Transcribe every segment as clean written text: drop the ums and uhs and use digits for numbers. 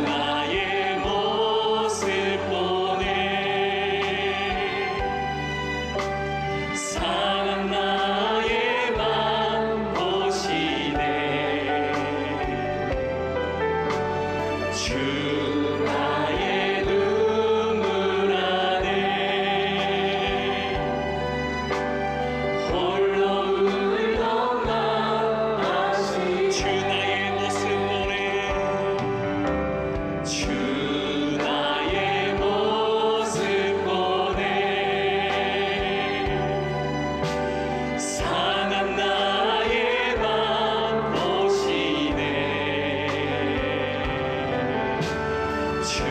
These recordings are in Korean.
나의 모습 보네 상한 나의 맘 보시네 주 나의 눈물 안에 홀로 울던 맘 아시 주 나의 모습 보네 주 나의 모습 보네 상한 나의 맘 보시네 주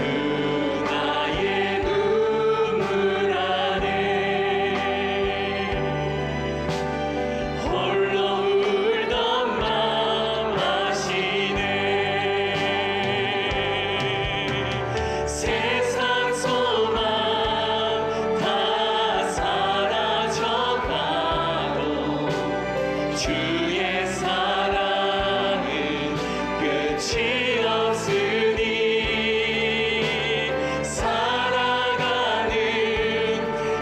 나의 눈물 안에 홀로 울던 맘 아시네 세상 소망 다 사라져가도 주의 사랑은 끝이 없으니 살아가는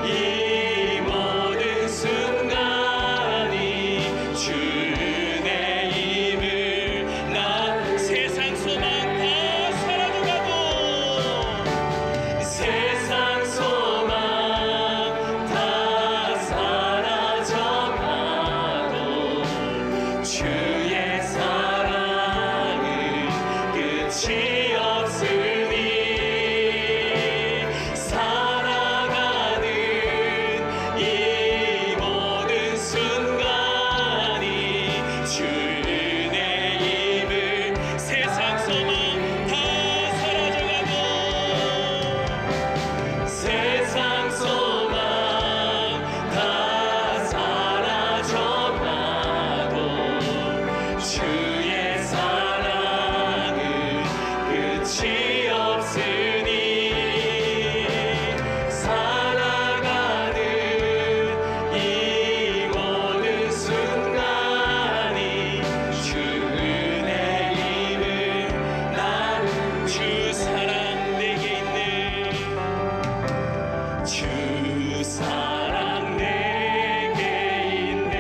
이 모든 순간이 주의 힘을 난 세상 소망 다 사라져가도 세상 소망 다 사라져가도 주의 사랑은 끝이 없으니 살아가는 이 모든 순간이 주의 힘을 세상 소망 다 사라져가도 세상 소망 다 사라져가도 주의 사랑은 끝이 없으니 살아가는 이 모든 순간이 주의 힘을 나는 주 사랑 내게 있네 주 사랑 내게 있네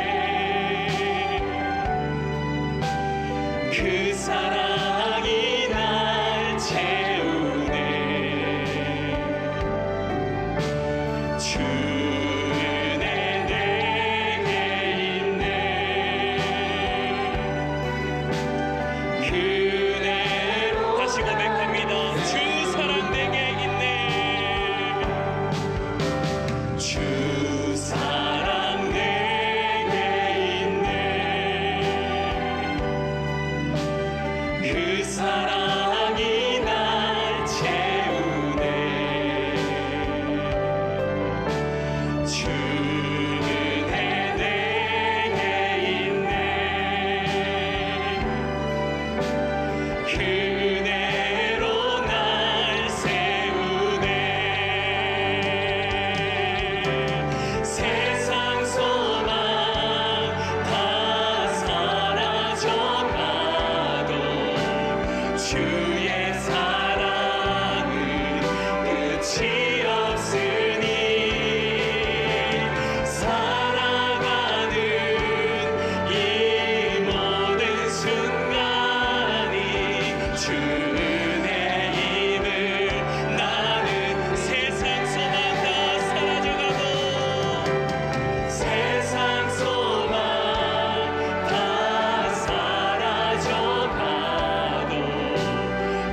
그 사랑이 날 채우네 주 은혜 내게 있네 그 은혜로 다시 고백합니다 주 사랑 내게 있네 주 사랑 내게 있네 그 사랑이 날 채우네 주 은혜 내게 있네 그 은혜로 날 세우네 세상 소망 다 사라져가도 주의 사랑은 끝이 없으니 살아가는 이 모든 순간이 주의 힘을 나는 세상 소망 다 사라져가도 세상 소망 다 사라져가도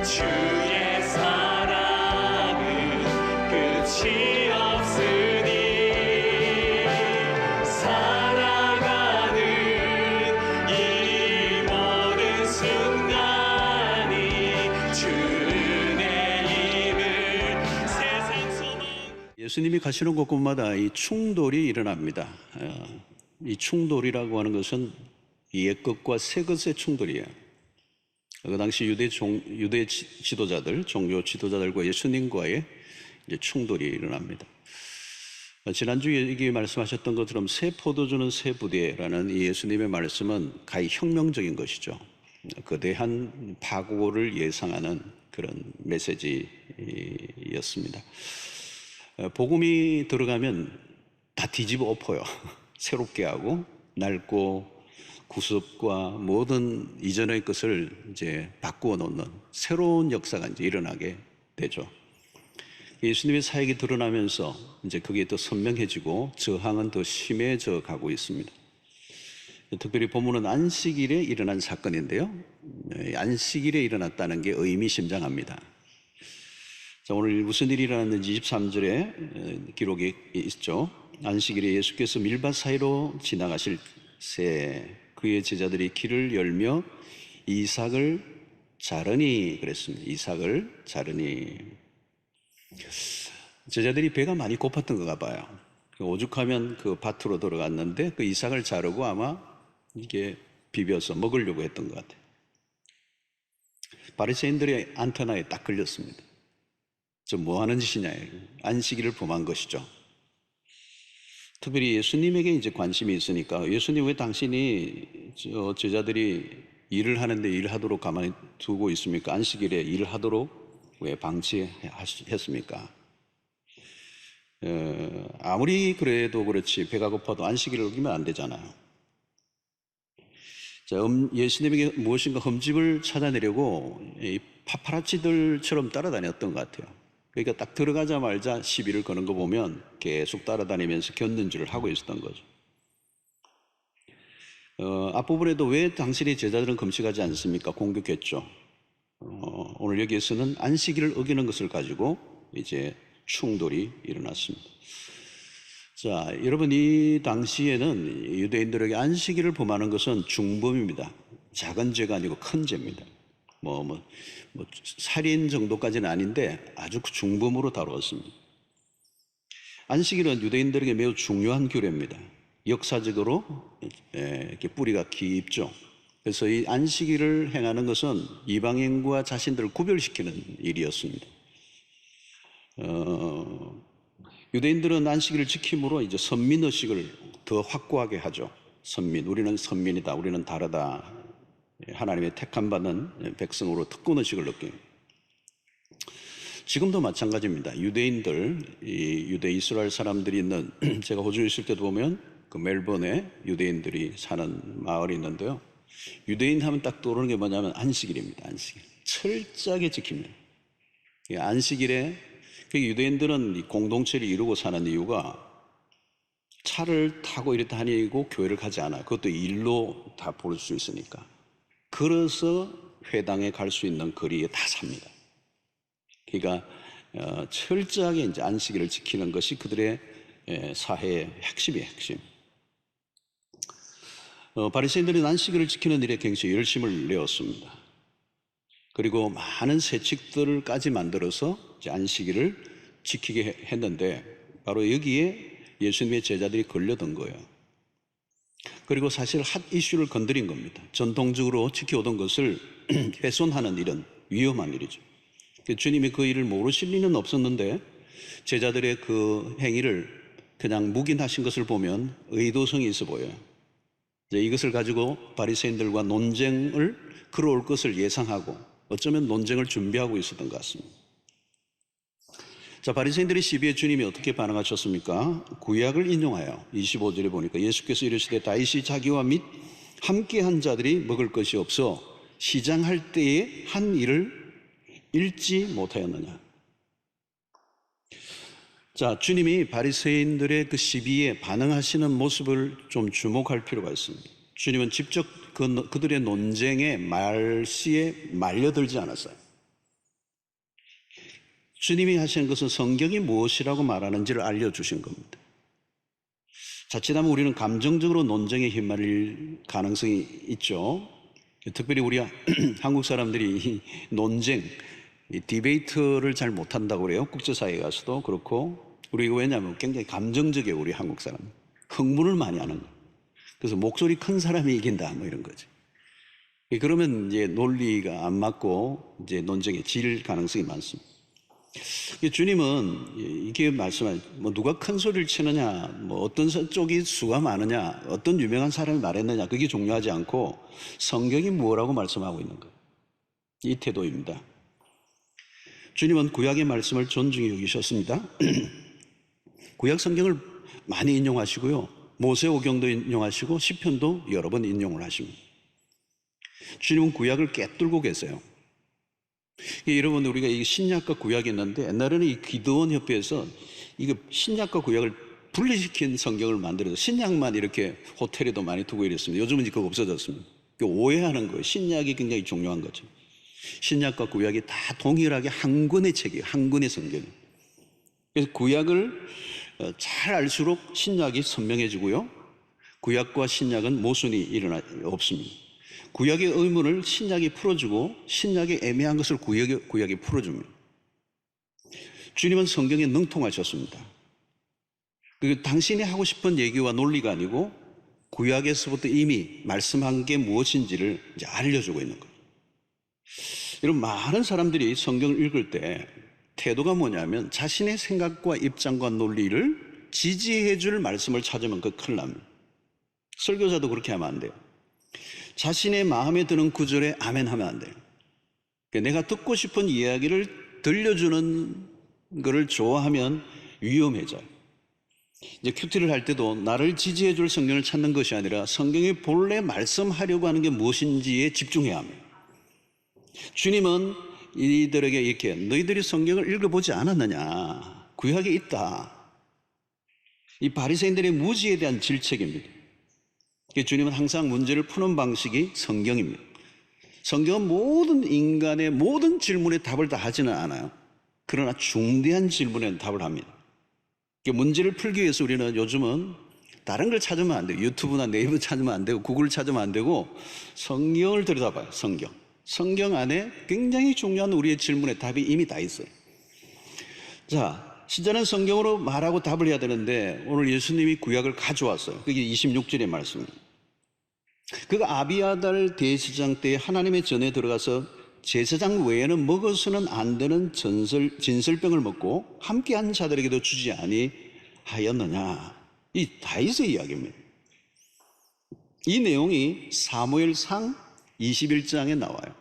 주의 사랑은 끝이 없으니 살아가는 이 모든 순간이 주의 힘을 세상 소망 예수님이 가시는 곳곳마다 이 충돌이 일어납니다. 이 충돌이라고 하는 것은 옛 것과 새 것의 충돌이에요. 그 당시 유대 지도자들, 종교 지도자들과 예수님과의 이제 충돌이 일어납니다. 지난주에 여기 말씀하셨던 것처럼 새 포도주는 새 부대라는 이 예수님의 말씀은 가히 혁명적인 것이죠. 거대한 파고를 예상하는 그런 메시지였습니다. 복음이 들어가면 다 뒤집어 엎어요. 새롭게 하고 낡고 구습과 모든 이전의 것을 이제 바꾸어 놓는 새로운 역사가 이제 일어나게 되죠. 예수님의 사역이 드러나면서 이제 그게 더 선명해지고 저항은 더 심해져 가고 있습니다. 특별히 본문은 안식일에 일어난 사건인데요. 안식일에 일어났다는 게 의미심장합니다. 자, 오늘 무슨 일이 일어났는지 23절에 기록이 있죠. 안식일에 예수께서 밀밭 사이로 지나가실 새 그의 제자들이 길을 열며 이삭을 자르니 그랬습니다. 이삭을 자르니. 제자들이 배가 많이 고팠던 건가 봐요. 오죽하면 그 밭으로 들어갔는데 그 이삭을 자르고 아마 이게 비벼서 먹으려고 했던 것 같아요. 바리새인들의 안테나에 딱 걸렸습니다. 저 뭐 하는 짓이냐. 안식일을 범한 것이죠. 특별히 예수님에게 이제 관심이 있으니까 예수님 왜 당신이 제자들이 일을 하는데 일하도록 가만히 두고 있습니까? 안식일에 일하도록 왜 방치했습니까? 아무리 그래도 그렇지 배가 고파도 안식일을 어기면 안 되잖아요. 자, 예수님에게 무엇인가 흠집을 찾아내려고 이 파파라치들처럼 따라다녔던 것 같아요. 그러니까 딱 들어가자마자 시비를 거는 거 보면 계속 따라다니면서 견눈질을 하고 있었던 거죠. 앞부분에도 왜 당신의 제자들은 금식하지 않습니까? 공격했죠. 오늘 여기에서는 안식일을 어기는 것을 가지고 이제 충돌이 일어났습니다. 자, 여러분, 이 당시에는 유대인들에게 안식일을 범하는 것은 중범입니다. 작은 죄가 아니고 큰 죄입니다. 살인 정도까지는 아닌데 아주 중범으로 다루었습니다. 안식일은 유대인들에게 매우 중요한 규례입니다. 역사적으로 이렇게 뿌리가 깊죠. 그래서 이 안식일을 행하는 것은 이방인과 자신들을 구별시키는 일이었습니다. 유대인들은 안식일을 지킴으로 이제 선민의식을 더 확고하게 하죠. 우리는 선민이다. 우리는 다르다. 하나님의 택함받은 백성으로 특권의식을 느낍니다. 지금도 마찬가지입니다. 유대인들, 유대 이스라엘 사람들이 있는, 제가 호주에 있을 때도 보면 그 멜번에 유대인들이 사는 마을이 있는데요. 유대인 하면 딱 떠오르는 게 뭐냐면 안식일입니다. 안식일. 철저하게 지킵니다. 안식일에 유대인들은 이 공동체를 이루고 사는 이유가 차를 타고 이렇게 다니고 교회를 가지 않아요. 그것도 일로 다 볼 수 있으니까. 걸어서 회당에 갈 수 있는 거리에 다 삽니다. 그러니까 철저하게 이제 안식일을 지키는 것이 그들의 사회의 핵심이에요, 핵심. 바리새인들은 안식일을 지키는 일에 굉장히 열심을 내었습니다. 그리고 많은 세칙들까지 만들어서 이제 안식일을 지키게 했는데 바로 여기에 예수님의 제자들이 걸려든 거예요. 그리고 사실 핫 이슈를 건드린 겁니다. 전통적으로 지켜오던 것을 훼손하는 일은 위험한 일이죠. 주님이 그 일을 모르실 리는 없었는데 제자들의 그 행위를 그냥 묵인하신 것을 보면 의도성이 있어 보여요. 이것을 가지고 바리새인들과 논쟁을 걸어올 것을 예상하고 어쩌면 논쟁을 준비하고 있었던 것 같습니다. 자, 바리새인들의 시비에 주님이 어떻게 반응하셨습니까? 구약을 인용하여 25절에 보니까 예수께서 이르시되 다윗이 자기와 및 함께한 자들이 먹을 것이 없어 시장할 때에 한 일을 잃지 못하였느냐. 자, 주님이 바리새인들의 그 시비에 반응하시는 모습을 좀 주목할 필요가 있습니다. 주님은 직접 그들의 논쟁의 말씨에 말려들지 않았어요. 주님이 하시는 것은 성경이 무엇이라고 말하는지를 알려주신 겁니다. 자칫하면 우리는 감정적으로 논쟁에 휘말릴 가능성이 있죠. 특별히 우리 한국 사람들이 이 논쟁, 이 디베이트를 잘 못한다고 그래요. 국제사회에 가서도 그렇고. 우리가 왜냐하면 굉장히 감정적이에요. 우리 한국 사람. 흥분을 많이 하는 거예요. 그래서 목소리 큰 사람이 이긴다 뭐 이런 거지. 그러면 이제 논리가 안 맞고 이제 논쟁에 질 가능성이 많습니다. 주님은 이게 말씀한 뭐 누가 큰 소리를 치느냐, 뭐 어떤 쪽이 수가 많으냐, 어떤 유명한 사람이 말했느냐, 그게 중요하지 않고 성경이 뭐라고 말씀하고 있는 거예요. 이 태도입니다. 주님은 구약의 말씀을 존중히 여기셨습니다. 구약 성경을 많이 인용하시고요, 모세오경도 인용하시고 시편도 여러 번 인용을 하십니다. 주님은 구약을 꿰뚫고 계세요. 여러분, 우리가 이 신약과 구약이 있는데 옛날에는 이 기드온 협회에서 이거 신약과 구약을 분리시킨 성경을 만들어서 신약만 이렇게 호텔에도 많이 두고 이랬습니다. 요즘은 그거 없어졌습니다. 오해하는 거예요. 신약이 굉장히 중요한 거죠. 신약과 구약이 다 동일하게 한 권의 책이에요. 한 권의 성경이에요. 그래서 구약을 잘 알수록 신약이 선명해지고요, 구약과 신약은 모순이 없습니다. 구약의 의문을 신약이 풀어주고 신약의 애매한 것을 구약이 풀어줍니다. 주님은 성경에 능통하셨습니다. 그리고 당신이 하고 싶은 얘기와 논리가 아니고 구약에서부터 이미 말씀한 게 무엇인지를 이제 알려주고 있는 거예요. 여러분, 많은 사람들이 성경을 읽을 때 태도가 뭐냐면 자신의 생각과 입장과 논리를 지지해 줄 말씀을 찾으면 그 큰일 납니다. 설교자도 그렇게 하면 안 돼요. 자신의 마음에 드는 구절에 아멘 하면 안 돼요. 내가 듣고 싶은 이야기를 들려주는 것을 좋아하면 위험해져요. 이제 큐티를 할 때도 나를 지지해 줄 성경을 찾는 것이 아니라 성경이 본래 말씀하려고 하는 게 무엇인지에 집중해야 합니다. 주님은 이들에게 이렇게, 너희들이 성경을 읽어보지 않았느냐, 구약에 있다. 이 바리새인들의 무지에 대한 질책입니다. 주님은 항상 문제를 푸는 방식이 성경입니다. 성경은 모든 인간의 모든 질문에 답을 다 하지는 않아요. 그러나 중대한 질문에는 답을 합니다. 문제를 풀기 위해서 우리는 요즘은 다른 걸 찾으면 안 돼요. 유튜브나 네이버 찾으면 안 되고 구글 찾으면 안 되고 성경을 들여다봐요. 성경 안에 굉장히 중요한 우리의 질문에 답이 이미 다 있어요. 자, 신자는 성경으로 말하고 답을 해야 되는데 오늘 예수님이 구약을 가져왔어요. 그게 26절의 말씀입니다. 그가 아비아달 대제사장 때에 하나님의 전에 들어가서 제사장 외에는 먹어서는 안 되는 진설병을 먹고 함께한 자들에게도 주지 아니하였느냐. 이 다윗의 이야기입니다. 이 내용이 사무엘상 21장에 나와요.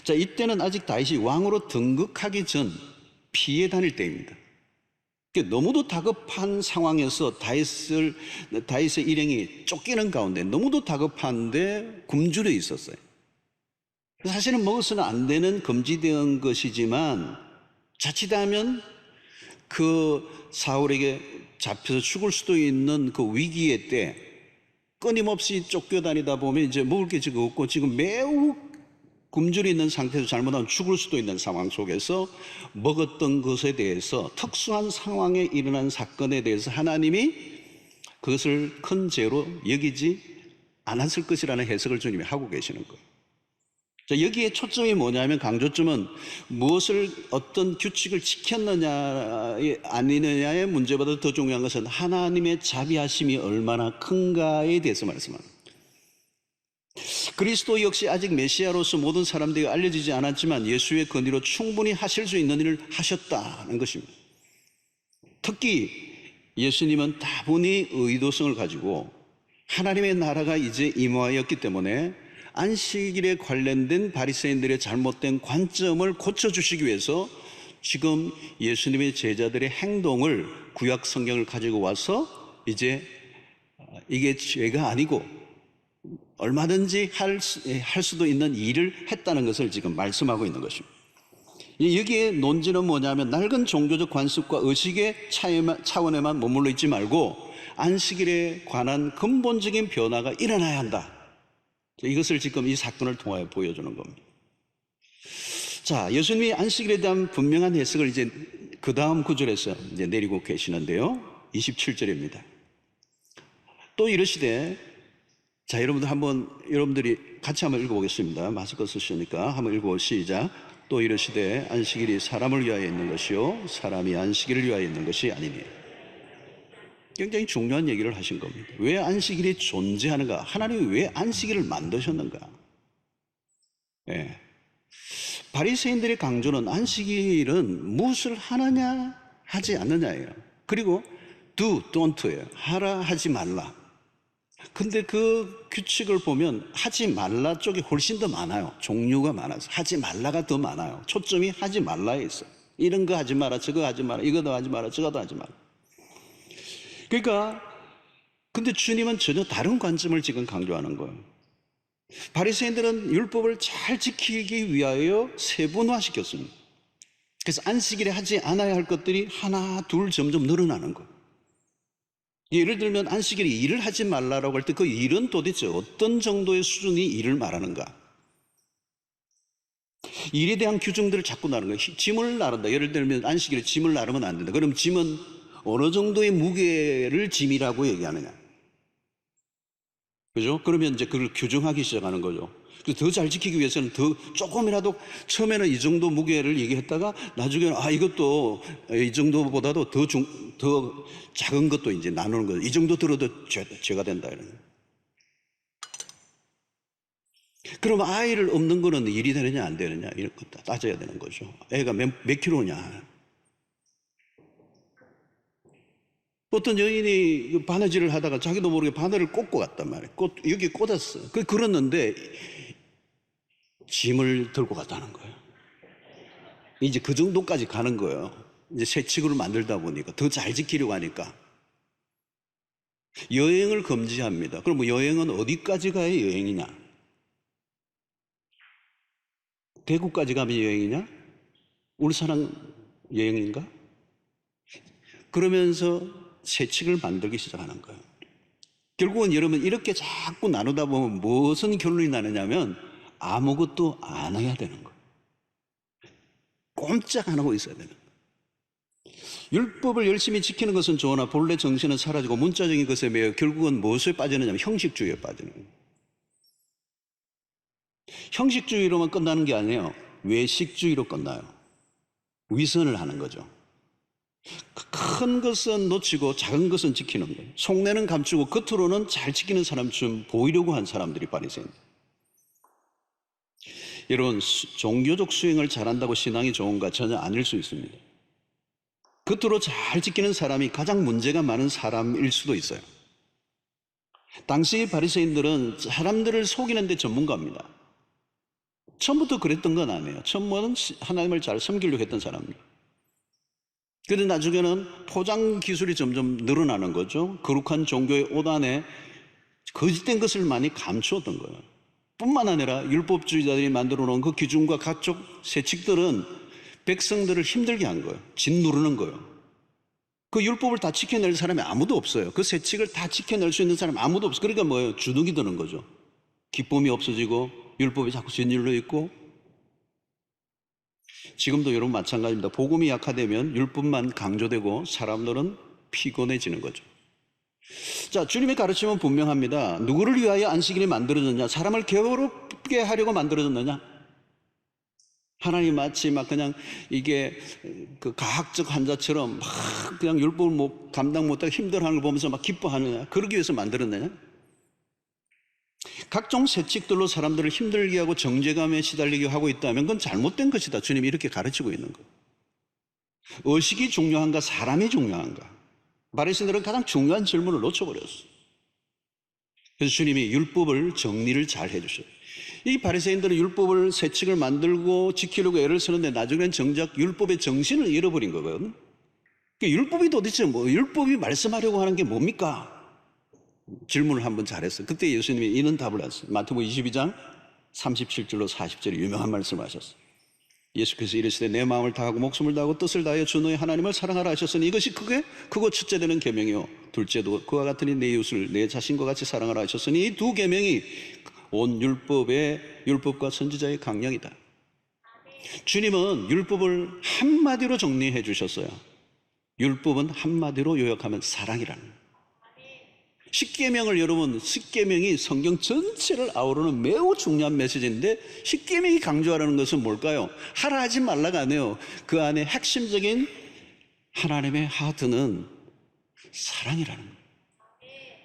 자, 이때는 아직 다윗이 왕으로 등극하기 전 피해 다닐 때입니다. 너무도 다급한 상황에서 다윗의 일행이 쫓기는 가운데 너무도 다급한데 굶주려 있었어요. 사실은 먹어서는 안 되는 금지된 것이지만 자칫하면 그 사울에게 잡혀서 죽을 수도 있는 그 위기의 때 끊임없이 쫓겨다니다 보면 이제 먹을 게 지금 없고 지금 매우 굶주려 있는 상태에서 잘못하면 죽을 수도 있는 상황 속에서 먹었던 것에 대해서 특수한 상황에 일어난 사건에 대해서 하나님이 그것을 큰 죄로 여기지 않았을 것이라는 해석을 주님이 하고 계시는 거예요. 자, 여기에 초점이 뭐냐면 강조점은 무엇을 어떤 규칙을 지켰느냐 아니느냐의 문제보다 더 중요한 것은 하나님의 자비하심이 얼마나 큰가에 대해서 말씀합니다. 그리스도 역시 아직 메시아로서 모든 사람들에게 알려지지 않았지만 예수의 권위로 충분히 하실 수 있는 일을 하셨다는 것입니다. 특히 예수님은 다분히 의도성을 가지고 하나님의 나라가 이제 임하였기 때문에 안식일에 관련된 바리새인들의 잘못된 관점을 고쳐주시기 위해서 지금 예수님의 제자들의 행동을 구약 성경을 가지고 와서 이제 이게 죄가 아니고 얼마든지 할 수도 있는 일을 했다는 것을 지금 말씀하고 있는 것입니다. 여기에 논지는 뭐냐면 낡은 종교적 관습과 의식의 차원에만 머물러 있지 말고 안식일에 관한 근본적인 변화가 일어나야 한다. 이것을 지금 이 사건을 통하여 보여주는 겁니다. 자, 예수님이 안식일에 대한 분명한 해석을 이제 그 다음 구절에서 이제 내리고 계시는데요. 27절입니다. 또 이르시되, 자, 여러분들이 같이 한번 읽어보겠습니다. 마스크 쓰시니까 한번 읽어볼 시작. 또 이르시되 안식일이 사람을 위하여 있는 것이요 사람이 안식일을 위하여 있는 것이 아니니. 굉장히 중요한 얘기를 하신 겁니다. 왜 안식일이 존재하는가? 하나님이 왜 안식일을 만드셨는가? 네. 바리새인들의 강조는 안식일은 무엇을 하느냐 하지 않느냐예요. 그리고 do, don't예요. 하라 하지 말라. 근데 그 규칙을 보면 하지 말라 쪽이 훨씬 더 많아요. 종류가 많아서 하지 말라가 더 많아요. 초점이 하지 말라에 있어. 이런 거 하지 마라, 저거 하지 마라, 이거도 하지 마라, 저거도 하지 마라. 그러니까 근데 주님은 전혀 다른 관점을 지금 강조하는 거예요. 바리새인들은 율법을 잘 지키기 위하여 세분화시켰습니다. 그래서 안식일에 하지 않아야 할 것들이 하나, 둘 점점 늘어나는 거예요. 예를 들면 안식일에 일을 하지 말라라고 할 때 그 일은 도대체 어떤 정도의 수준의 일을 말하는가? 일에 대한 규정들을 자꾸 나르는 거예요. 짐을 나른다. 예를 들면 안식일에 짐을 나르면 안 된다. 그럼 짐은 어느 정도의 무게를 짐이라고 얘기하느냐? 그죠? 그러면 이제 그걸 규정하기 시작하는 거죠. 더 잘 지키기 위해서는 더 조금이라도 처음에는 이 정도 무게를 얘기했다가 나중에는 이것도 이 정도보다도 더 작은 것도 이제 나누는 거죠. 이 정도 들어도 죄가 된다 이러는. 그럼 아이를 없는 거는 일이 되느냐 안 되느냐 이런 거 따져야 되는 거죠. 애가 몇 킬로냐. 어떤 여인이 바느질을 하다가 자기도 모르게 바늘을 꽂고 갔단 말이에요. 여기 꽂았어. 그랬는데 짐을 들고 갔다는 거예요. 이제 그 정도까지 가는 거예요. 이제 새 칙으로 만들다 보니까 더 잘 지키려고 하니까. 여행을 금지합니다. 그럼 뭐 여행은 어디까지 가야 여행이냐? 대구까지 가면 여행이냐? 울산은 여행인가? 그러면서 새 칙을 만들기 시작하는 거예요. 결국은 여러분 이렇게 자꾸 나누다 보면 무슨 결론이 나느냐면 아무것도 안 해야 되는 거예요. 꼼짝 안 하고 있어야 되는 거예요. 율법을 열심히 지키는 것은 좋으나 본래 정신은 사라지고 문자적인 것에 매여 결국은 무엇에 빠지느냐면 형식주의에 빠지는 거예요. 형식주의로만 끝나는 게 아니에요. 외식주의로 끝나요. 위선을 하는 거죠. 큰 것은 놓치고 작은 것은 지키는 거예요. 속내는 감추고 겉으로는 잘 지키는 사람처럼 보이려고 한 사람들이 바리새인. 여러분, 종교적 수행을 잘한다고 신앙이 좋은가? 전혀 아닐 수 있습니다. 겉으로 잘 지키는 사람이 가장 문제가 많은 사람일 수도 있어요. 당시 바리새인들은 사람들을 속이는 데 전문가입니다. 처음부터 그랬던 건 아니에요. 처음에는 하나님을 잘 섬기려고 했던 사람입니다. 그런데 나중에는 포장 기술이 점점 늘어나는 거죠. 거룩한 종교의 옷 안에 거짓된 것을 많이 감추었던 거예요. 뿐만 아니라 율법주의자들이 만들어 놓은 그 기준과 각종 세칙들은 백성들을 힘들게 한 거예요. 짓누르는 거예요. 그 율법을 다 지켜낼 사람이 아무도 없어요. 그 세칙을 다 지켜낼 수 있는 사람이 아무도 없어요. 그러니까 뭐예요? 주눅이 드는 거죠. 기쁨이 없어지고 율법이 자꾸 짓눌려 있고. 지금도 여러분 마찬가지입니다. 복음이 약화되면 율법만 강조되고 사람들은 피곤해지는 거죠. 자, 주님의 가르침은 분명합니다. 누구를 위하여 안식일이 만들어졌냐? 사람을 괴롭게 하려고 만들어졌느냐? 하나님 마치 막 그냥 이게 그 가학적 환자처럼 막 그냥 율법을 감당 못하고 힘들어하는 걸 보면서 막 기뻐하느냐? 그러기 위해서 만들었느냐? 각종 세칙들로 사람들을 힘들게 하고 정죄감에 시달리게 하고 있다면 그건 잘못된 것이다. 주님이 이렇게 가르치고 있는 거예요. 의식이 중요한가? 사람이 중요한가? 바리새인들은 가장 중요한 질문을 놓쳐버렸어요. 그래서 주님이 율법을 정리를 잘 해주셔요. 이 바리새인들은 율법을 세칙을 만들고 지키려고 애를 쓰는데 나중에는 정작 율법의 정신을 잃어버린 거거든요. 그러니까 율법이 도대체 율법이 말씀하려고 하는 게 뭡니까? 질문을 한번 잘했어요. 그때 예수님이 이런 답을 하셨어요. 마태복음 22장 37절로 40절에 유명한 말씀을 하셨어요. 예수께서 이르시되 내 마음을 다하고 목숨을 다하고 뜻을 다하여 주 너의 하나님을 사랑하라 하셨으니 이것이 크고 첫째 되는 계명이요 둘째도 그와 같으니 내 이웃을 내 자신과 같이 사랑하라 하셨으니 이 두 계명이 온 율법과 선지자의 강령이다. 주님은 율법을 한마디로 정리해 주셨어요. 율법은 한마디로 요약하면 사랑이라는 거예요. 십계명을 여러분, 십계명이 성경 전체를 아우르는 매우 중요한 메시지인데 십계명이 강조하라는 것은 뭘까요? 하라 하지 말라가 아니에요. 그 안에 핵심적인 하나님의 하트는 사랑이라는 거예요.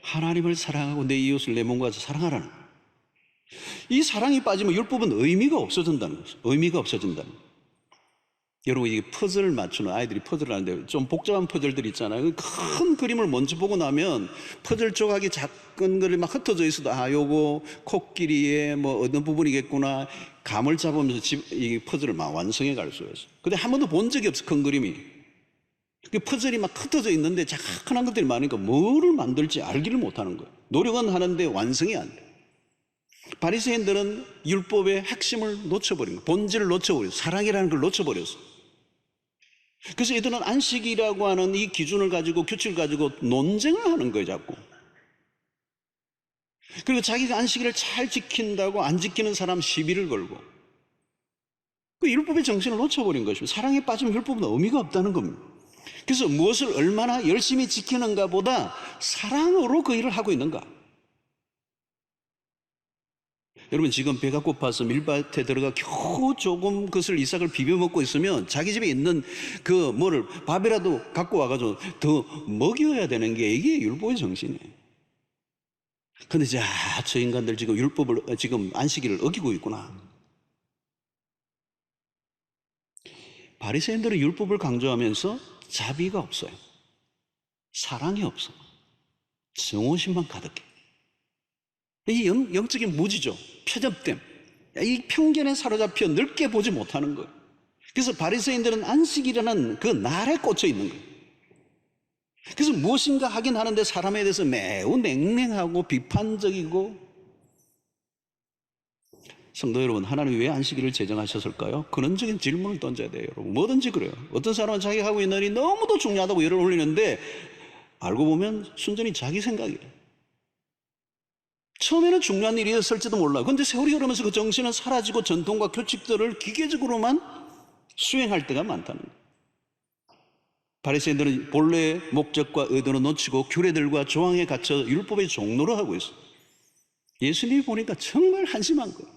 하나님을 사랑하고 내 이웃을 내 몸과 같이 사랑하라는 거예요. 이 사랑이 빠지면 율법은 의미가 없어진다는 거죠. 의미가 없어진다는 거죠. 여러분, 이게 퍼즐을 맞추는, 아이들이 퍼즐을 하는데 좀 복잡한 퍼즐들 있잖아요. 큰 그림을 먼저 보고 나면 퍼즐 조각이 작은 거를 막 흩어져 있어도 요거 코끼리의 뭐 어느 부분이겠구나 감을 잡으면서 이 퍼즐을 막 완성해 갈 수가 있어요. 근데 한 번도 본 적이 없어, 큰 그림이. 그 퍼즐이 막 흩어져 있는데 작은 것들이 많으니까 뭐를 만들지 알기를 못하는 거예요. 노력은 하는데 완성이 안 돼. 바리새인들은 율법의 핵심을 놓쳐버린 거예요. 본질을 놓쳐버렸어요. 사랑이라는 걸 놓쳐버렸어요. 그래서 이들은 안식이라고 하는 이 기준을 가지고, 규칙을 가지고 논쟁을 하는 거예요, 자꾸. 그리고 자기가 안식일을 잘 지킨다고 안 지키는 사람 시비를 걸고, 그 율법의 정신을 놓쳐버린 것입니다. 사랑에 빠지면 율법은 의미가 없다는 겁니다. 그래서 무엇을 얼마나 열심히 지키는가 보다 사랑으로 그 일을 하고 있는가. 여러분, 지금 배가 고파서 밀밭에 들어가 겨우 조금 그것을 이삭을 비벼 먹고 있으면 자기 집에 있는 그 뭐를 밥이라도 갖고 와가지고 더 먹여야 되는 게 이게 율법의 정신이에요. 근데 저 인간들 지금 율법을, 지금 안식일을 어기고 있구나. 바리새인들은 율법을 강조하면서 자비가 없어요. 사랑이 없어. 증오심만 가득해. 이 영적인 무지죠. 편협됨. 이 편견에 사로잡혀 넓게 보지 못하는 거예요. 그래서 바리새인들은 안식이라는 그 날에 꽂혀 있는 거예요. 그래서 무엇인가 하긴 하는데 사람에 대해서 매우 냉랭하고 비판적이고. 성도 여러분, 하나님이 왜 안식일을 제정하셨을까요? 근원적인 질문을 던져야 돼요, 여러분. 뭐든지 그래요. 어떤 사람은 자기가 하고 있는 일이 너무도 중요하다고 열을 올리는데 알고 보면 순전히 자기 생각이에요. 처음에는 중요한 일이었을지도 몰라요. 그런데 세월이 흐르면서 그 정신은 사라지고 전통과 규칙들을 기계적으로만 수행할 때가 많다는 거예요. 바리새인들은 본래의 목적과 의도는 놓치고 규례들과 조항에 갇혀 율법의 종로를 하고 있어요. 예수님이 보니까 정말 한심한 거예요.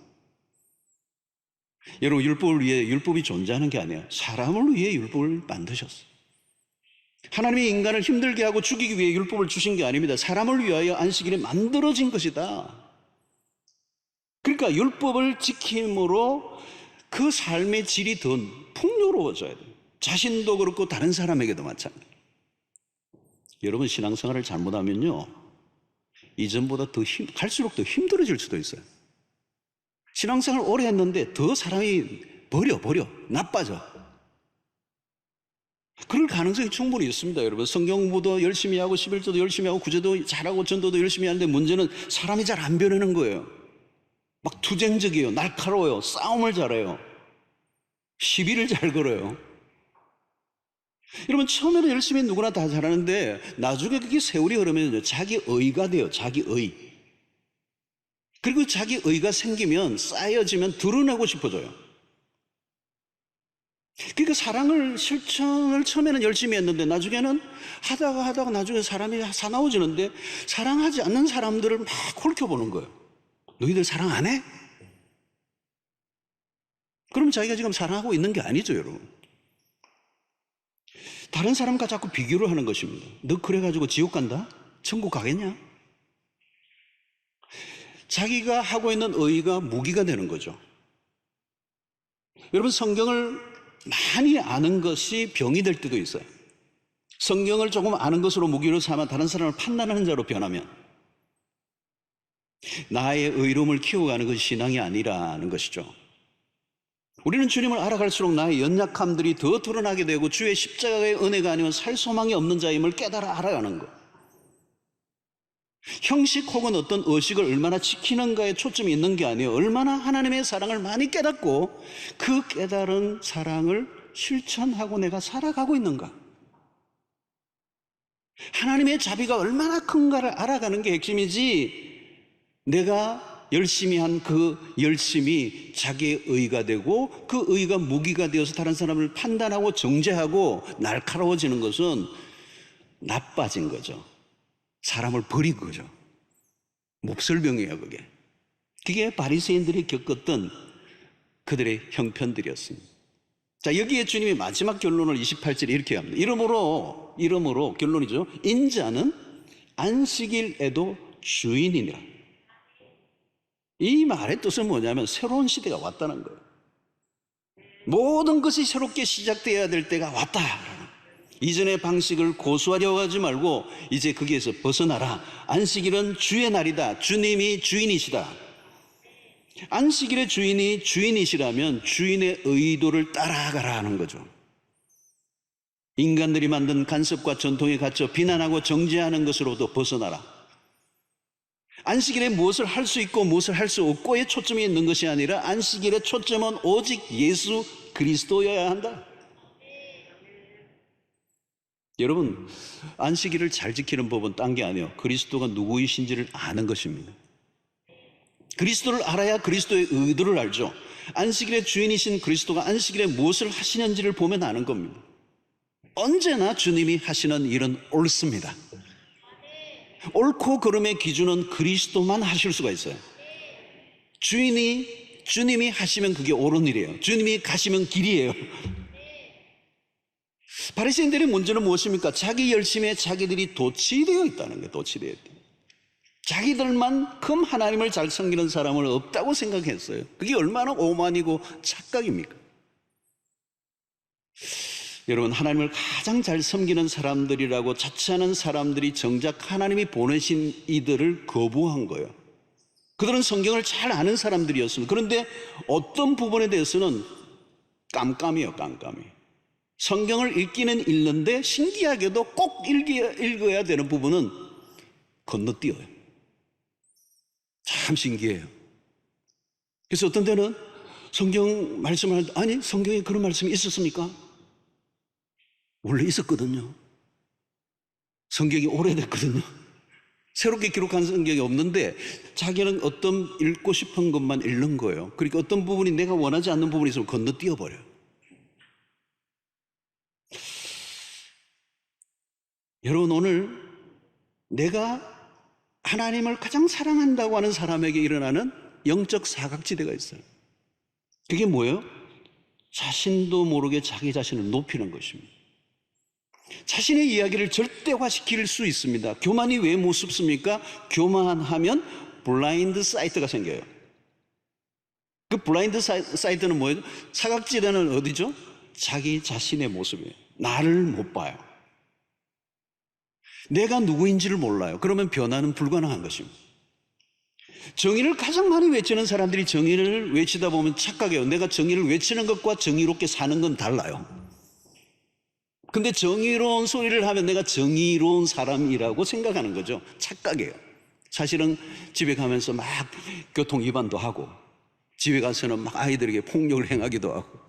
여러분, 율법을 위해 율법이 존재하는 게 아니에요. 사람을 위해 율법을 만드셨어요. 하나님이 인간을 힘들게 하고 죽이기 위해 율법을 주신 게 아닙니다. 사람을 위하여 안식일이 만들어진 것이다. 그러니까 율법을 지킴으로 그 삶의 질이 더 풍요로워져야 돼요. 자신도 그렇고 다른 사람에게도 마찬가지예요. 여러분, 신앙생활을 잘못하면요, 이전보다 갈수록 더 힘들어질 수도 있어요. 신앙생활 오래 했는데 더 사람이 버려 나빠져. 그럴 가능성이 충분히 있습니다, 여러분. 성경 공부도 열심히 하고 11조도 열심히 하고 구제도 잘하고 전도도 열심히 하는데 문제는 사람이 잘 안 변하는 거예요. 막 투쟁적이에요. 날카로워요. 싸움을 잘해요. 시비를 잘 걸어요. 여러분, 처음에는 열심히 누구나 다 잘하는데 나중에 그게 세월이 흐르면 자기 의가 돼요. 자기 의. 그리고 자기 의가 생기면 쌓여지면 드러내고 싶어져요. 그러니까 사랑을 실천을 처음에는 열심히 했는데 나중에는 하다가 나중에 사람이 사나워지는데 사랑하지 않는 사람들을 막 홀켜보는 거예요. 너희들 사랑 안 해? 그럼 자기가 지금 사랑하고 있는 게 아니죠, 여러분. 다른 사람과 자꾸 비교를 하는 것입니다. 너 그래가지고 지옥 간다? 천국 가겠냐? 자기가 하고 있는 의의가 무기가 되는 거죠. 여러분, 성경을 많이 아는 것이 병이 될 때도 있어요. 성경을 조금 아는 것으로 무기로 삼아 다른 사람을 판단하는 자로 변하면 나의 의로움을 키워가는 것이 신앙이 아니라는 것이죠. 우리는 주님을 알아갈수록 나의 연약함들이 더 드러나게 되고 주의 십자가의 은혜가 아니면 살 소망이 없는 자임을 깨달아 알아가는 것. 형식 혹은 어떤 의식을 얼마나 지키는가에 초점이 있는 게 아니에요. 얼마나 하나님의 사랑을 많이 깨닫고 그 깨달은 사랑을 실천하고 내가 살아가고 있는가. 하나님의 자비가 얼마나 큰가를 알아가는 게 핵심이지, 내가 열심히 한 그 열심이 자기의 의가 되고 그 의가 무기가 되어서 다른 사람을 판단하고 정죄하고 날카로워지는 것은 나빠진 거죠. 사람을 버린 거죠. 몹쓸병이에요, 그게. 그게 바리새인들이 겪었던 그들의 형편들이었습니다. 자, 여기에 주님이 마지막 결론을 28절에 이렇게 합니다. 이러므로 결론이죠. 인자는 안식일에도 주인이니라. 이 말의 뜻은 뭐냐면 새로운 시대가 왔다는 거예요. 모든 것이 새롭게 시작되어야 될 때가 왔다. 이전의 방식을 고수하려고 하지 말고 이제 거기에서 벗어나라. 안식일은 주의 날이다. 주님이 주인이시다. 안식일의 주인이 주인이시라면 주인의 의도를 따라가라 하는 거죠. 인간들이 만든 간섭과 전통에 갇혀 비난하고 정죄하는 것으로도 벗어나라. 안식일에 무엇을 할 수 있고 무엇을 할 수 없고에 초점이 있는 것이 아니라 안식일의 초점은 오직 예수 그리스도여야 한다. 여러분, 안식일을 잘 지키는 법은 딴 게 아니에요. 그리스도가 누구이신지를 아는 것입니다. 그리스도를 알아야 그리스도의 의도를 알죠. 안식일의 주인이신 그리스도가 안식일에 무엇을 하시는지를 보면 아는 겁니다. 언제나 주님이 하시는 일은 옳습니다. 옳고 그름의 기준은 그리스도만 하실 수가 있어요. 주님이 하시면 그게 옳은 일이에요. 주님이 가시면 길이에요. 바리새인들의 문제는 무엇입니까? 자기 열심에 자기들이 도취되어 있다는 거예요. 도취되어 있다. 자기들만큼 하나님을 잘 섬기는 사람은 없다고 생각했어요. 그게 얼마나 오만이고 착각입니까? 여러분, 하나님을 가장 잘 섬기는 사람들이라고 자처하는 사람들이 정작 하나님이 보내신 이들을 거부한 거예요. 그들은 성경을 잘 아는 사람들이었습니다. 그런데 어떤 부분에 대해서는 깜깜이에요. 깜깜이. 성경을 읽기는 읽는데 신기하게도 꼭 읽어야 되는 부분은 건너뛰어요. 참 신기해요. 그래서 어떤 때는 성경 말씀을 할 때, 아니 성경에 그런 말씀이 있었습니까? 원래 있었거든요. 성경이 오래됐거든요. 새롭게 기록한 성경이 없는데 자기는 어떤 읽고 싶은 것만 읽는 거예요. 그러니까 어떤 부분이 내가 원하지 않는 부분이 있으면 건너뛰어 버려요. 여러분, 오늘 내가 하나님을 가장 사랑한다고 하는 사람에게 일어나는 영적 사각지대가 있어요. 그게 뭐예요? 자신도 모르게 자기 자신을 높이는 것입니다. 자신의 이야기를 절대화시킬 수 있습니다. 교만이 왜 무섭습니까? 교만하면 블라인드 사이트가 생겨요. 그 블라인드 사이트는 뭐예요? 사각지대는 어디죠? 자기 자신의 모습이에요. 나를 못 봐요. 내가 누구인지를 몰라요. 그러면 변화는 불가능한 것입니다. 정의를 가장 많이 외치는 사람들이 정의를 외치다 보면 착각해요. 내가 정의를 외치는 것과 정의롭게 사는 건 달라요. 근데 정의로운 소리를 하면 내가 정의로운 사람이라고 생각하는 거죠. 착각이에요. 사실은 집에 가면서 막 교통 위반도 하고 집에 가서는 막 아이들에게 폭력을 행하기도 하고.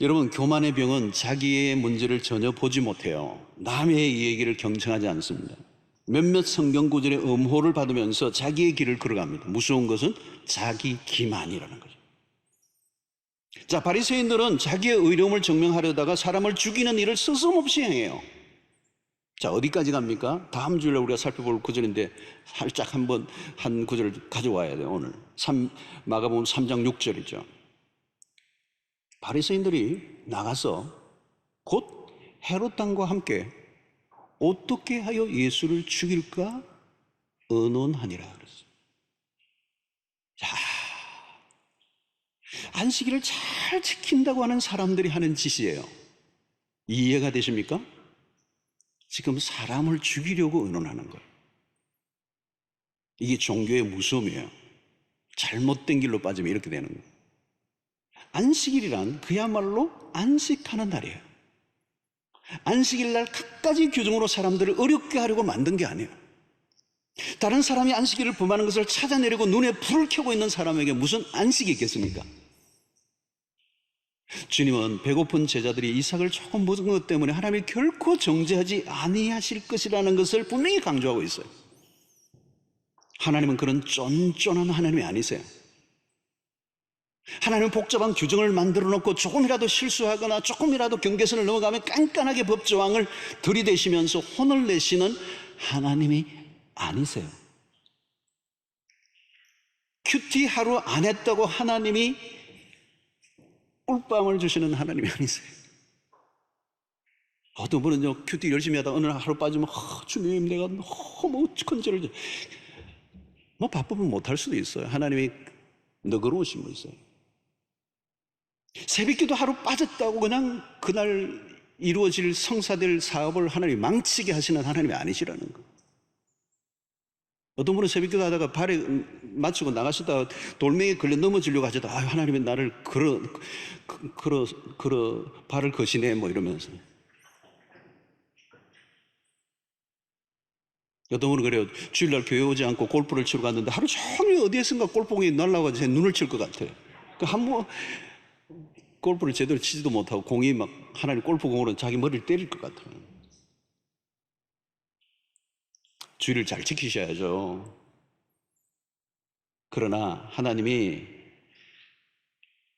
여러분, 교만의 병은 자기의 문제를 전혀 보지 못해요. 남의 얘기를 경청하지 않습니다. 몇몇 성경 구절의 음호를 받으면서 자기의 길을 걸어갑니다. 무서운 것은 자기 기만이라는 거죠. 자, 바리새인들은 자기의 의로움을 증명하려다가 사람을 죽이는 일을 스스럼없이 행해요. 자, 어디까지 갑니까? 다음 주일에 우리가 살펴볼 구절인데 살짝 한번 한 구절을 가져와야 돼요. 오늘 마가복음 3장 6절이죠. 바리새인들이 나가서 곧 헤롯 왕과 함께 어떻게 하여 예수를 죽일까 의논하니라 그랬어요. 자, 안식일을 잘 지킨다고 하는 사람들이 하는 짓이에요. 이해가 되십니까? 지금 사람을 죽이려고 의논하는 거예요. 이게 종교의 무서움이에요. 잘못된 길로 빠지면 이렇게 되는 거예요. 안식일이란 그야말로 안식하는 날이에요. 안식일 날 갖가지 규정으로 사람들을 어렵게 하려고 만든 게 아니에요. 다른 사람이 안식일을 범하는 것을 찾아내려고 눈에 불을 켜고 있는 사람에게 무슨 안식이 있겠습니까? 주님은 배고픈 제자들이 이삭을 조금 먹은 것 때문에 하나님이 결코 정죄하지 아니하실 것이라는 것을 분명히 강조하고 있어요. 하나님은 그런 쫀쫀한 하나님이 아니세요. 하나님은 복잡한 규정을 만들어 놓고 조금이라도 실수하거나 조금이라도 경계선을 넘어가면 깐깐하게 법조항을 들이대시면서 혼을 내시는 하나님이 아니세요. 큐티 하루 안 했다고 하나님이 꿀밤을 주시는 하나님이 아니세요. 어떤 분은요, 큐티 열심히 하다 어느 날 하루 빠지면, 주님, 내가 너무 큰 죄를. 뭐 바쁘면 못할 수도 있어요. 하나님이 너그러우신 분 있어요. 새벽기도 하루 빠졌다고 그냥 그날 이루어질 성사될 사업을 하나님이 망치게 하시는 하나님이 아니시라는 거. 어떤 분은 새벽기도 하다가 발에 맞추고 나가시다가 돌멩이에 걸려 넘어지려고 하셔도 하나님이 나를 발을 거시네 뭐 이러면서. 어떤 분은 그래요. 주일날 교회 오지 않고 골프를 치러 갔는데 하루 종일 어디에선가 골프공이 날라가서 제 눈을 칠 것 같아요. 한번 골프를 제대로 치지도 못하고 공이 막 하나님 골프공으로 자기 머리를 때릴 것 같아요. 주의를 잘 지키셔야죠. 그러나 하나님이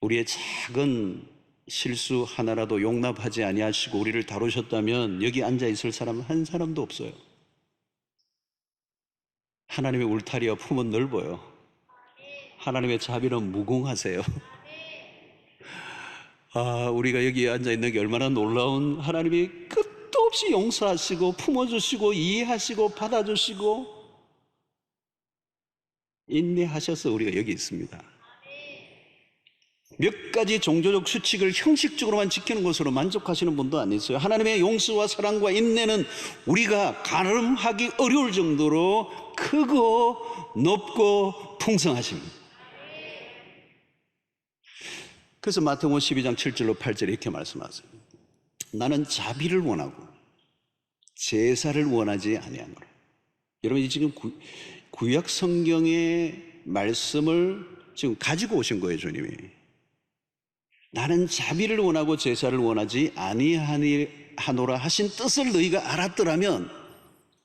우리의 작은 실수 하나라도 용납하지 아니하시고 우리를 다루셨다면 여기 앉아 있을 사람 한 사람도 없어요. 하나님의 울타리와 품은 넓어요. 하나님의 자비는 무궁하세요. 우리가 여기 앉아 있는 게 얼마나 놀라운 하나님이 끝도 없이 용서하시고 품어주시고 이해하시고 받아주시고 인내하셔서 우리가 여기 있습니다. 몇 가지 종교적 수칙을 형식적으로만 지키는 것으로 만족하시는 분도 아니세요. 하나님의 용서와 사랑과 인내는 우리가 가늠하기 어려울 정도로 크고 높고 풍성하십니다. 그래서 마태복음 12장 7절로 8절에 이렇게 말씀하세요. 나는 자비를 원하고 제사를 원하지 아니하노라. 여러분이 지금 구약 성경의 말씀을 지금 가지고 오신 거예요, 주님이. 나는 자비를 원하고 제사를 원하지 아니하노라 하신 뜻을 너희가 알았더라면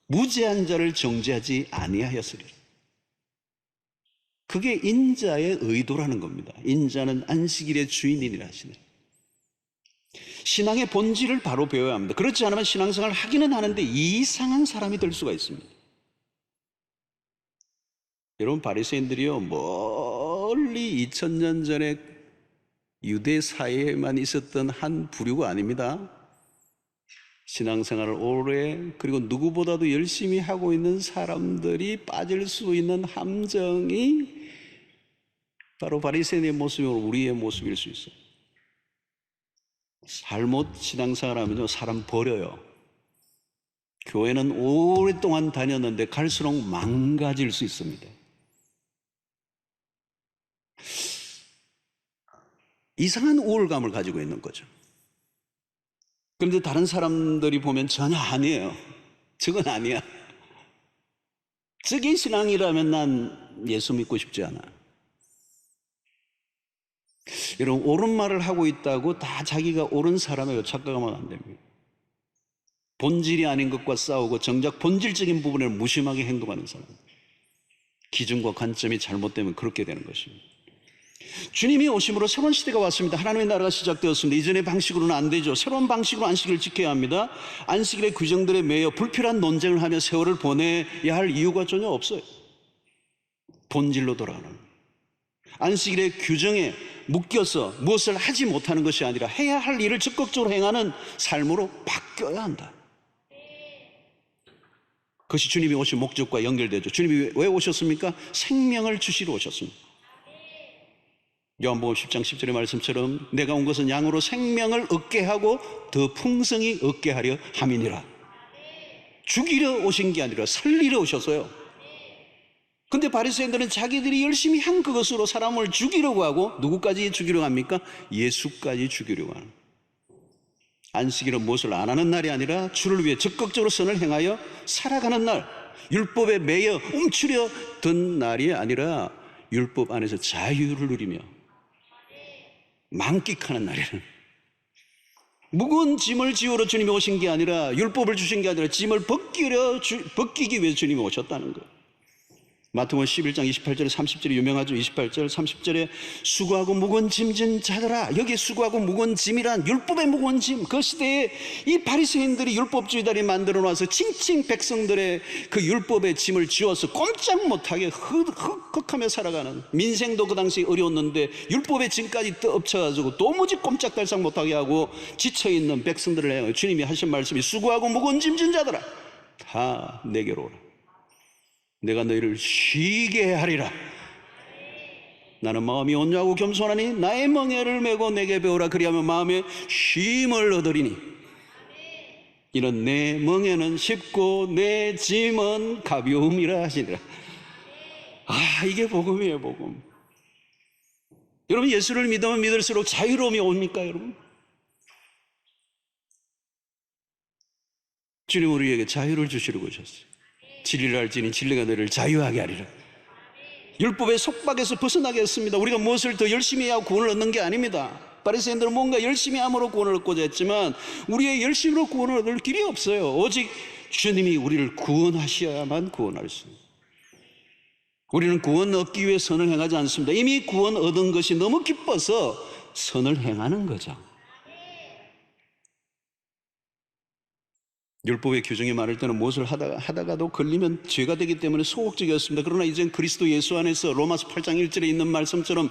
무죄한 자를 정죄하지 아니하였으리라. 그게 인자의 의도라는 겁니다. 인자는 안식일의 주인이라 하시네. 신앙의 본질을 바로 배워야 합니다. 그렇지 않으면 신앙생활을 하기는 하는데 이상한 사람이 될 수가 있습니다. 여러분, 바리새인들이요, 멀리 2000년 전에 유대 사회에만 있었던 한 부류가 아닙니다. 신앙생활을 오래 그리고 누구보다도 열심히 하고 있는 사람들이 빠질 수 있는 함정이 바로 바리새인의 모습이고 우리의 모습일 수 있어요. 잘못 신앙생활하면요, 사람 버려요. 교회는 오랫동안 다녔는데 갈수록 망가질 수 있습니다. 이상한 우월감을 가지고 있는 거죠. 그런데 다른 사람들이 보면 전혀 아니에요. 저건 아니야. 저게 신앙이라면 난 예수 믿고 싶지 않아. 여러분, 옳은 말을 하고 있다고 다 자기가 옳은 사람이에요. 착각하면 안 됩니다. 본질이 아닌 것과 싸우고 정작 본질적인 부분을 무심하게 행동하는 사람, 기준과 관점이 잘못되면 그렇게 되는 것입니다. 주님이 오심으로 새로운 시대가 왔습니다. 하나님의 나라가 시작되었습니다. 이전의 방식으로는 안 되죠. 새로운 방식으로 안식일을 지켜야 합니다. 안식일의 규정들에 매여 불필요한 논쟁을 하며 세월을 보내야 할 이유가 전혀 없어요. 본질로 돌아가는, 안식일의 규정에 묶여서 무엇을 하지 못하는 것이 아니라 해야 할 일을 적극적으로 행하는 삶으로 바뀌어야 한다. 그것이 주님이 오신 목적과 연결되죠. 주님이 왜 오셨습니까? 생명을 주시러 오셨습니다. 요한복음 10장 10절의 말씀처럼 내가 온 것은 양으로 생명을 얻게 하고 더 풍성히 얻게 하려 함이니라. 죽이려 오신 게 아니라 살리려 오셨어요. 근데 바리새인들은 자기들이 열심히 한 그것으로 사람을 죽이려고 하고, 누구까지 죽이려고 합니까? 예수까지 죽이려고 하는. 안식일은 무엇을 안 하는 날이 아니라 주를 위해 적극적으로 선을 행하여 살아가는 날, 율법에 매여 움츠려 든 날이 아니라 율법 안에서 자유를 누리며 만끽하는 날이라는. 무거운 짐을 지우러 주님이 오신 게 아니라, 율법을 주신 게 아니라 짐을 벗기기 위해 주님이 오셨다는 거예요. 마태복음 11장 28절에 30절에 유명하죠. 28절 30절에 수고하고 무거운 짐진 자들아. 여기 수고하고 무거운 짐이란 율법의 무거운 짐. 그 시대에 이 바리새인들이 율법주의자들이 만들어 놔서 칭칭 백성들의 그 율법의 짐을 지어서 꼼짝 못하게 흑흑하며 살아가는, 민생도 그 당시 어려웠는데 율법의 짐까지 엎쳐가지고 도무지 꼼짝달싹 못하게 하고 지쳐있는 백성들을 향해 주님이 하신 말씀이 수고하고 무거운 짐진 자들아 다 내게로 오라. 내가 너희를 쉬게 하리라. 나는 마음이 온유하고 겸손하니 나의 멍에를 메고 내게 배우라. 그리하면 마음에 쉼을 얻으리니 이는 내 멍에는 쉽고 내 짐은 가벼움이라 하시니라. 아, 이게 복음이에요, 복음. 여러분, 예수를 믿으면 믿을수록 자유로움이 옵니까, 여러분? 주님 우리에게 자유를 주시려고 오셨어요. 진리를 알지니 진리가 너희를 자유하게 하리라. 율법의 속박에서 벗어나게 했습니다. 우리가 무엇을 더 열심히 해야 구원을 얻는 게 아닙니다. 바리새인들은 뭔가 열심히 함으로 구원을 얻고자 했지만 우리의 열심으로 구원을 얻을 길이 없어요. 오직 주님이 우리를 구원하셔야만 구원할 수 있습니다. 우리는 구원 얻기 위해 선을 행하지 않습니다. 이미 구원 얻은 것이 너무 기뻐서 선을 행하는 거죠. 율법의 규정이 많을 때는 무엇을 하다가도 걸리면 죄가 되기 때문에 소극적이었습니다. 그러나 이젠 그리스도 예수 안에서 로마서 8장 1절에 있는 말씀처럼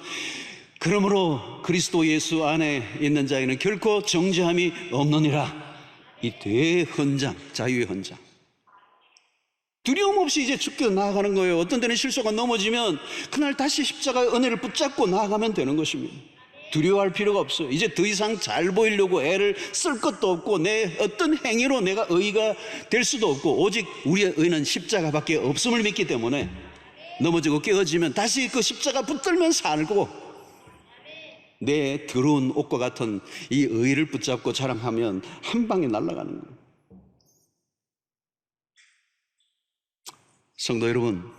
그러므로 그리스도 예수 안에 있는 자에는 결코 정죄함이 없느니라. 이 대헌장, 자유의 헌장. 두려움 없이 이제 주께로 나아가는 거예요. 어떤 때는 실수가 넘어지면 그날 다시 십자가의 은혜를 붙잡고 나아가면 되는 것입니다. 두려워할 필요가 없어요. 이제 더 이상 잘 보이려고 애를 쓸 것도 없고 내 어떤 행위로 내가 의가 될 수도 없고 오직 우리의 의는 십자가밖에 없음을 믿기 때문에 넘어지고 깨어지면 다시 그 십자가 붙들면 살고 내 더러운 옷과 같은 이 의를 붙잡고 자랑하면 한 방에 날아가는 거예요. 성도 여러분,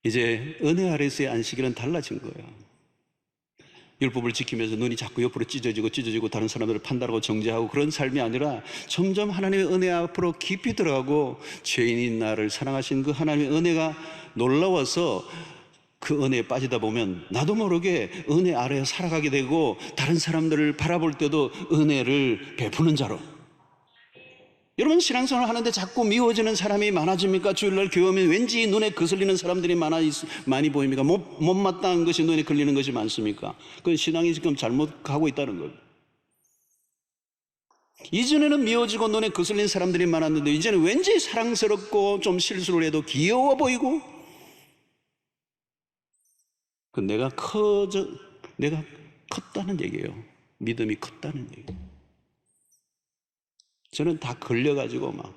이제 은혜 아래서의 안식일은 달라진 거예요. 율법을 지키면서 눈이 자꾸 옆으로 찢어지고 다른 사람들을 판단하고 정죄하고 그런 삶이 아니라 점점 하나님의 은혜 앞으로 깊이 들어가고 죄인인 나를 사랑하신 그 하나님의 은혜가 놀라워서 그 은혜에 빠지다 보면 나도 모르게 은혜 아래에 살아가게 되고 다른 사람들을 바라볼 때도 은혜를 베푸는 자로. 여러분, 신앙생활을 하는데 자꾸 미워지는 사람이 많아집니까? 주일날 교회 오면 왠지 눈에 거슬리는 사람들이 많이 보입니까? 못마땅한 것이 눈에 걸리는 것이 많습니까? 그건 신앙이 지금 잘못 가고 있다는 거예요. 이전에는 미워지고 눈에 거슬리는 사람들이 많았는데 이제는 왠지 사랑스럽고 좀 실수를 해도 귀여워 보이고 내가 컸다는 얘기예요. 믿음이 컸다는 얘기예요. 저는 다 걸려가지고 막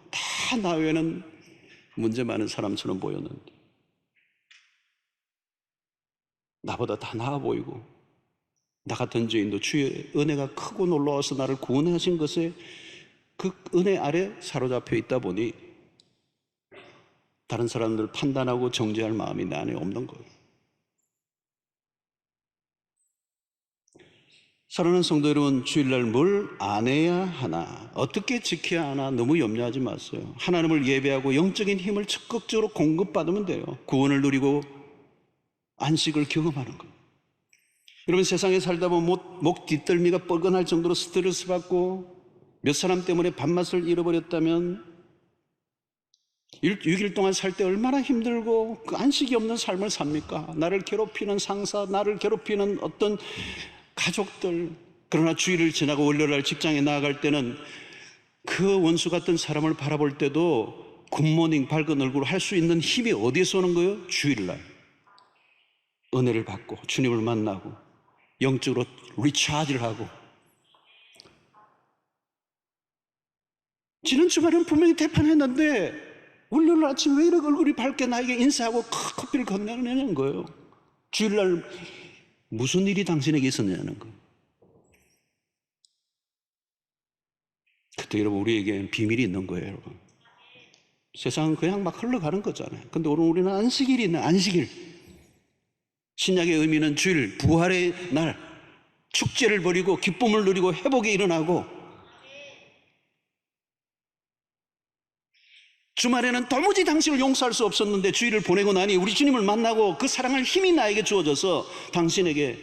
다 나 외에는 문제 많은 사람처럼 보였는데 나보다 다 나아 보이고 나 같은 죄인도 주의 은혜가 크고 놀라워서 나를 구원하신 것에 그 은혜 아래 사로잡혀 있다 보니 다른 사람들을 판단하고 정죄할 마음이 내 안에 없는 거예요. 사랑하는 성도 여러분, 주일날 뭘 안 해야 하나, 어떻게 지켜야 하나 너무 염려하지 마세요. 하나님을 예배하고 영적인 힘을 적극적으로 공급받으면 돼요. 구원을 누리고 안식을 경험하는 거예요. 여러분, 세상에 살다 보면 목 뒷덜미가 뻐근할 정도로 스트레스 받고 몇 사람 때문에 밥맛을 잃어버렸다면 6일 동안 살 때 얼마나 힘들고 그 안식이 없는 삶을 삽니까? 나를 괴롭히는 상사, 나를 괴롭히는 어떤 가족들. 그러나 주일을 지나고 월요일날 직장에 나아갈 때는 그 원수 같은 사람을 바라볼 때도 굿모닝 밝은 얼굴로 할 수 있는 힘이 어디에서 오는 거예요? 주일날 은혜를 받고 주님을 만나고 영적으로 리차지를 하고. 지난 주말에는 분명히 대판했는데 월요일 아침 왜 이렇게 얼굴이 밝게 나에게 인사하고 커피를 건네는 거예요. 주일날 무슨 일이 당신에게 있었냐는 거. 그때 여러분, 우리에게 비밀이 있는 거예요, 여러분. 세상은 그냥 막 흘러가는 거잖아요. 근데 오늘 우리는 안식일이 있는 안식일. 신약의 의미는 주일, 부활의 날, 축제를 벌이고 기쁨을 누리고 회복이 일어나고 주말에는 도무지 당신을 용서할 수 없었는데 주일을 보내고 나니 우리 주님을 만나고 그 사랑할 힘이 나에게 주어져서 당신에게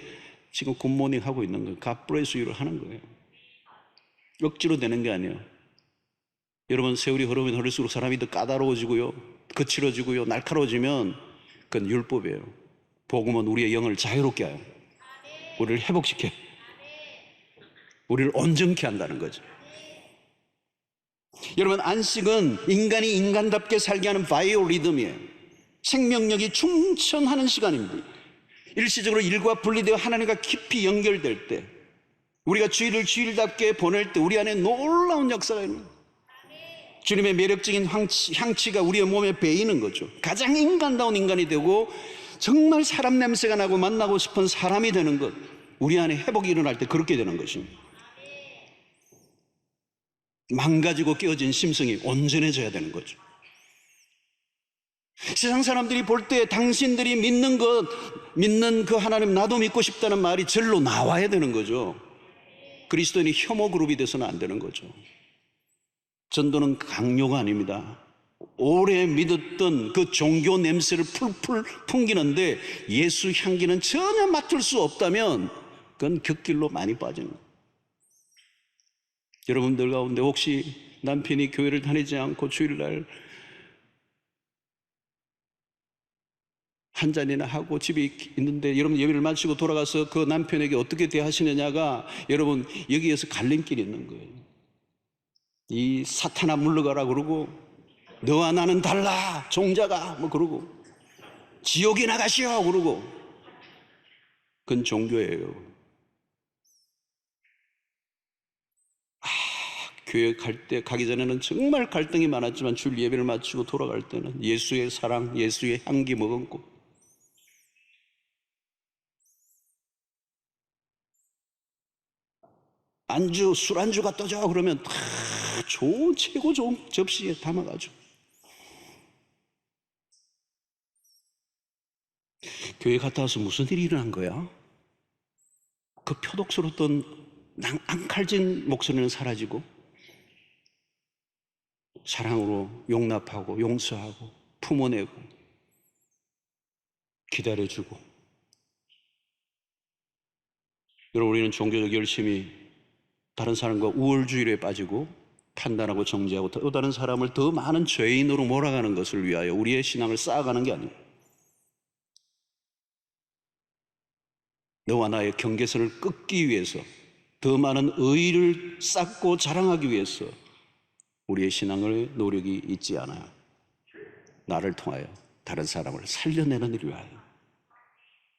지금 굿모닝 하고 있는 거예요. God bless you를 하는 거예요. 억지로 되는 게 아니에요. 여러분, 세월이 흐르면 흐를수록 사람이 더 까다로워지고요, 거칠어지고요, 날카로워지면 그건 율법이에요. 복음은 우리의 영을 자유롭게 해요. 우리를 회복시켜요. 우리를 온전케 한다는 거죠. 여러분, 안식은 인간이 인간답게 살게 하는 바이오리듬이에요. 생명력이 충천하는 시간입니다. 일시적으로 일과 분리되어 하나님과 깊이 연결될 때, 우리가 주일을 주일답게 보낼 때 우리 안에 놀라운 역사가 있는 거예요. 주님의 매력적인 향취가 우리의 몸에 배이는 거죠. 가장 인간다운 인간이 되고 정말 사람 냄새가 나고 만나고 싶은 사람이 되는 것, 우리 안에 회복이 일어날 때 그렇게 되는 것입니다. 망가지고 깨어진 심성이 온전해져야 되는 거죠. 세상 사람들이 볼 때 당신들이 믿는 그 하나님 나도 믿고 싶다는 말이 절로 나와야 되는 거죠. 그리스도인이 혐오 그룹이 돼서는 안 되는 거죠. 전도는 강요가 아닙니다. 오래 믿었던 그 종교 냄새를 풀풀 풍기는데 예수 향기는 전혀 맡을 수 없다면 그건 곁길로 많이 빠지는 거예요. 여러분들 가운데 혹시 남편이 교회를 다니지 않고 주일날 한 잔이나 하고 집에 있는데 여러분 예배를 마치고 돌아가서 그 남편에게 어떻게 대하시느냐가 여러분 여기에서 갈림길이 있는 거예요. 이 사탄아 물러가라 그러고, 너와 나는 달라 종자가 뭐 그러고, 지옥에 나가시오 그러고, 그건 종교예요. 교회 가기 전에는 정말 갈등이 많았지만 주일 예배를 마치고 돌아갈 때는 예수의 사랑, 예수의 향기 머금고, 안주, 술안주가 떠져 그러면 다 좋은, 최고 좋은 접시에 담아가지고. 교회 갔다 와서 무슨 일이 일어난 거야? 그 표독스럽던 앙칼진 목소리는 사라지고 사랑으로 용납하고 용서하고 품어내고 기다려주고. 여러분, 우리는 종교적 열심히 다른 사람과 우월주의에 빠지고 판단하고 정죄하고 또 다른 사람을 더 많은 죄인으로 몰아가는 것을 위하여 우리의 신앙을 쌓아가는 게 아니에요. 너와 나의 경계선을 끊기 위해서, 더 많은 의의를 쌓고 자랑하기 위해서 우리의 신앙의 노력이 있지 않아요. 나를 통하여 다른 사람을 살려내는 일을 위하여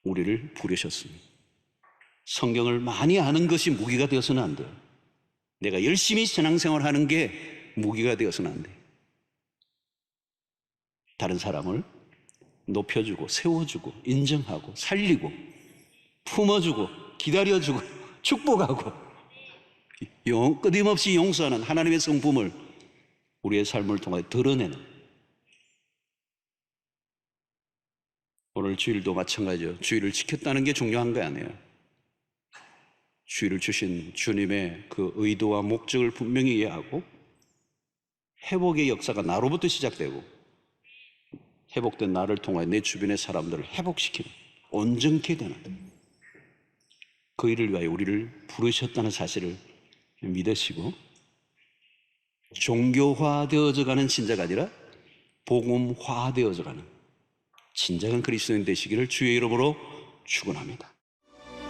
우리를 부르셨습니다. 성경을 많이 아는 것이 무기가 되어서는 안 돼요. 내가 열심히 신앙생활 하는 게 무기가 되어서는 안 돼요. 다른 사람을 높여주고 세워주고 인정하고 살리고 품어주고 기다려주고 축복하고 끊임없이 용서하는 하나님의 성품을 우리의 삶을 통해 드러내는, 오늘 주일도 마찬가지예요. 주일을 지켰다는 게 중요한 거 아니에요. 주일을 주신 주님의 그 의도와 목적을 분명히 이해하고 회복의 역사가 나로부터 시작되고 회복된 나를 통해 내 주변의 사람들을 회복시키는, 온전케 되는 그 일을 위하여 우리를 부르셨다는 사실을 믿으시고 종교화되어져 가는 신자가 아니라 복음화되어져 가는 진정한 그리스도인 되시기를 주의 이름으로 축원합니다.